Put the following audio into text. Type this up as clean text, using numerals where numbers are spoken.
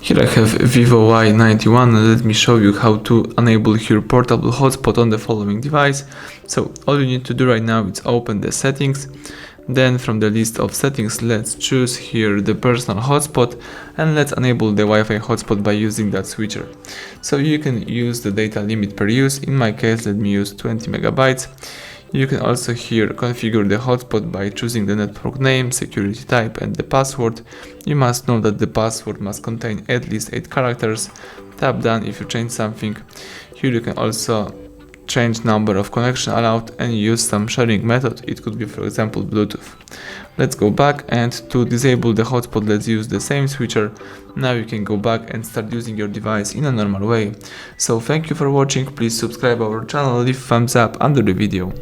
Here I have VIVO Y91 and let me show you how to enable your portable hotspot on the following device. So all you need to do right now is open the settings. Then from the list of settings, let's choose here the personal hotspot and let's enable the Wi-Fi hotspot by using that switcher. So you can use the data limit per use. In my case, let me use 20 megabytes. You can also here configure the hotspot by choosing the network name, security type and the password. You must know that the password must contain at least 8 characters. Tap done if you change something. Here you can also change number of connection allowed and use some sharing method. It could be, for example, Bluetooth. Let's go back, and to disable the hotspot, let's use the same switcher. Now you can go back and start using your device in a normal way. So thank you for watching. Please subscribe our channel, leave thumbs up under the video.